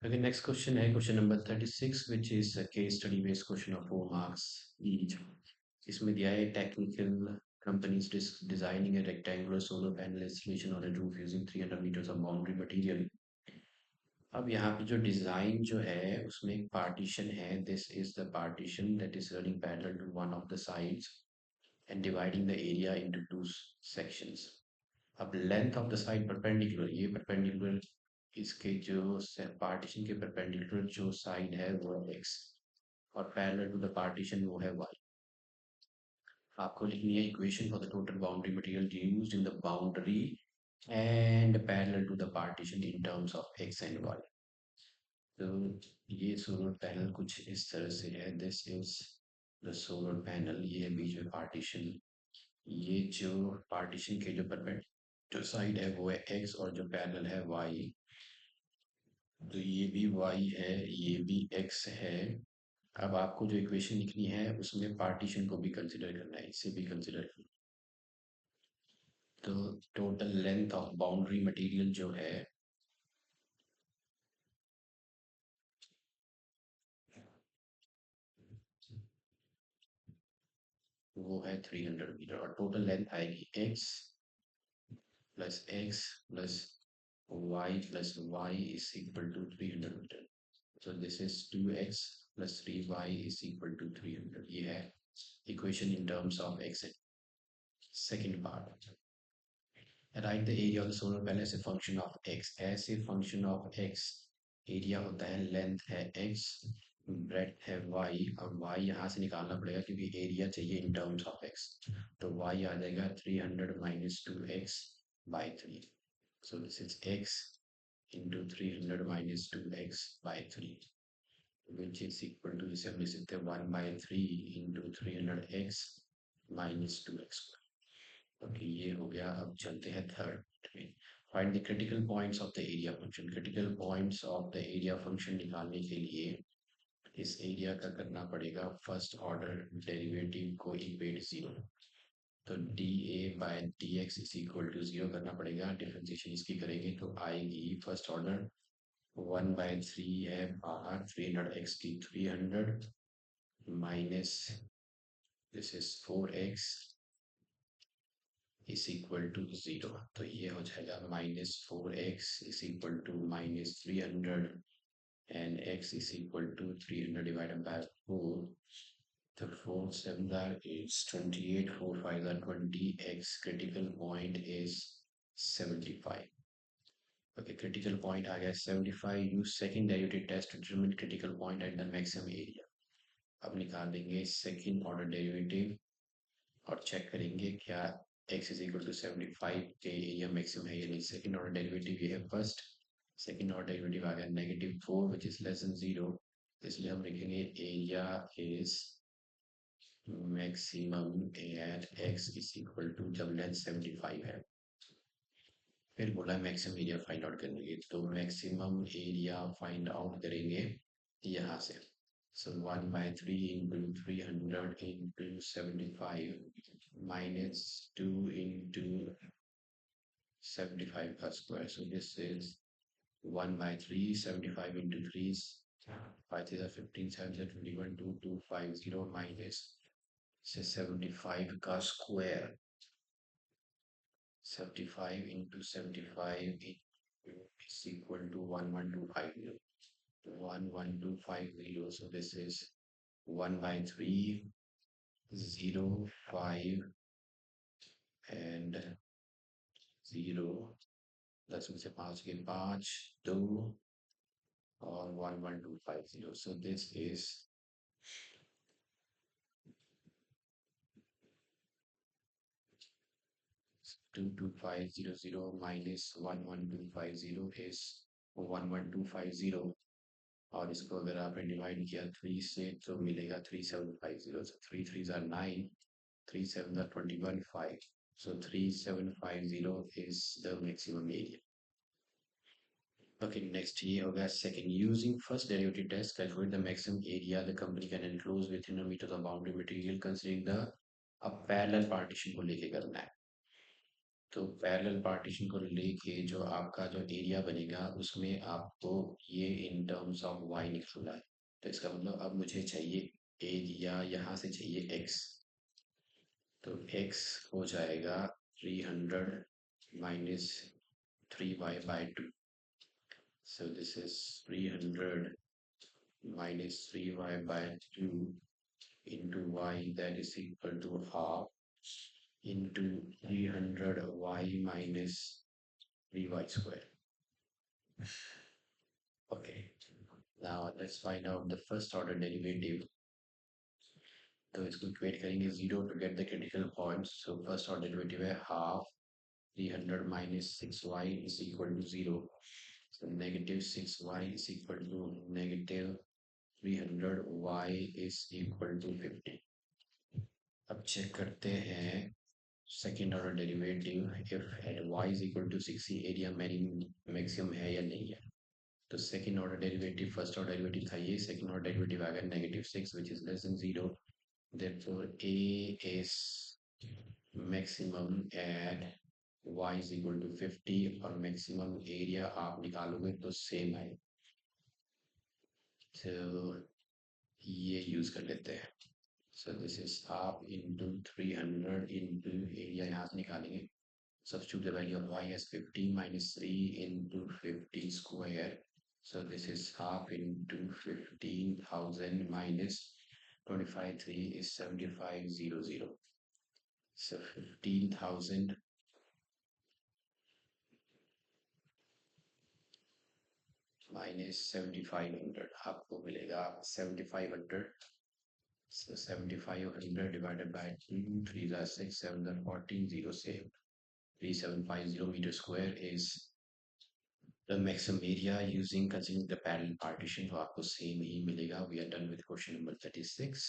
Okay, next question है question number 36 which is a case study based question of 4 marks each. इसमें दिया है technical companies designing a rectangular solar panel installation on a roof using 300 meters of boundary material. अब यहाँ पे जो design जो है उसमें एक पार्टीशन है. This is the partition that is running parallel to one of the sides and dividing the area into two sections. अब length of the side perpendicular, ये परपेंडिकुलर इसके जो पार्टीशन के परपेंडिकुलर जो साइड है वो है एक्स और पैरेलल टू द पार्टीशन वो है वाई. आपको लिखनी है equation for the total boundary material used in the boundary and parallel to the partition in terms of x and y. तो ये सोलर पैनल कुछ इस तरह से है. This is the solar panel. ये बीच में पार्टीशन, ये जो पार्टीशन के जो परपेंडिकुलर जो साइड है वो है एक्स और जो पैरेलल है वाई. तो ये भी y है, ये भी x है. अब आपको जो इक्वेशन लिखनी है उसमें पार्टीशन को भी कंसिडर करना है, इसे भी कंसिडर करना है. तो total length of boundary material जो है वो है 300 मीटर और टोटल लेंथ आएगी x plus y is equal to 300 metre. so this is 2x plus 3y is equal to 300. ये है equation in terms of x. second part, write the area of the solar panel as a function of x. as a function of x area होता है, length है x, breadth है y और y यहाँ से निकालना पड़ेगा क्योंकि एरिया चाहिए इन टर्म्स ऑफ x. तो y आ जाएगा 300 minus 2x by 3. So this is x into 300 minus 2x by 3 which is equal to, जिसे हम लिख सकते हैं 1/3 into 300x minus 2x. Okay, ये हो गया. अब चलते हैं थर्ड में. Find the critical points of the area function. Critical points of the area function निकालने के लिए इस एरिया का करना पड़ेगा फर्स्ट ऑर्डर डेरिवेटिव को इक्वेट जीरो. तो d a by d x is equal to zero करना पड़ेगा. डिफरेंशिएशन इसकी करेंगे तो आएगी फर्स्ट ऑर्डर 1/3 है बाहर, 300x की 300 minus this is 4x is equal to zero. तो ये हो जाएगा -4x is equal to -300 and x is equal to 300 divided by 4. The 4 7 is 28, 4 5 are 20. X critical point is 75. Okay, critical point आ गया 75. Use second derivative test to determine critical point at the maximum area. अब निकाल देंगे second order derivative और check करेंगे क्या x is equal to 75 के area maximum है या नहीं. सेकेंड ऑर्डर डेरिवेटिव ये है फर्स्ट. सेकेंड ऑर्डर डेरिवेटिव आ गया -4 विच इज लेस देन 0. इसलिए हम लिखेंगे area is maximum at x is equal to, जब लेंथ 75 है. फिर बोला मैक्सिमम एरिया फाइंड आउट करेंगे, तो मैक्सिमम एरिया फाइंड आउट करेंगे यहाँ से. So 1/3 into 300 into 75 minus 2 into 75 का square. So this is 1/3, 75 into 3 is 5 is 15, 7 is 21, 2250 minus से 75 का square. 75 into 75 is equal to 11250. 11250. So this is 1/3 0 5 and 0. 10 में से 5 के 5 2 और 11250. So this is 22500 minus 11250 is 11250. और इसको अगर आपने डिवाइड किया 3 से तो मिलेगा 3750. So 3 3s are 9, 3 7s are 21 5. So 3750 is the maximum area. Okay, next ये हो गया second. Using first derivative test, calculate the maximum area the company can enclose within a meter of boundary material considering the a parallel partition को लेके करना है. तो parallel partition को लेके जो आपका जो एरिया बनेगा उसमें आपको ये इन टर्म्स ऑफ वाई निकालना है। तो इसका मतलब अब मुझे चाहिए एरिया, यहाँ से चाहिए एक्स। तो एक्स हो जाएगा 300 minus 3y/2। So this is 300 minus 3y/2 into y, that is equal to half into 300 y minus 3y square. Okay, now let's find out the first order derivative. तो इसको equate करेंगे zero to get the critical points. So first order derivative है half 300 minus 6y is equal to zero. So negative 6y is equal to negative 300y is equal to 50। अब check करते हैं second order derivative, if at y is equal to 6 area maximum है या नहीं है। तो second order derivative, first order derivative था ये, सेकेंड ऑर्डर डेरिवेटिव आ गया -6 which is less than zero. Therefore a is maximum at y is equal to 50 और मैक्सिमम एरिया आप निकालोगे तो सेम है। तो ये यूज कर लेते हैं। So this is half into 300 into area यहाँ से निकालेंगे। Substitute the value of y as 15 minus 3 into 50 square. So this is half into 15,000 minus 25,3 is 7,500. So 15,000 minus 7,500 आपको मिलेगा 7,500। So 7,500 divided by 2, 3 are 6, 7 are 14, 0 save. 3,750 meter square is the maximum area using considering the parallel partition। तो आपको same ही मिलेगा। We are done with question number 36।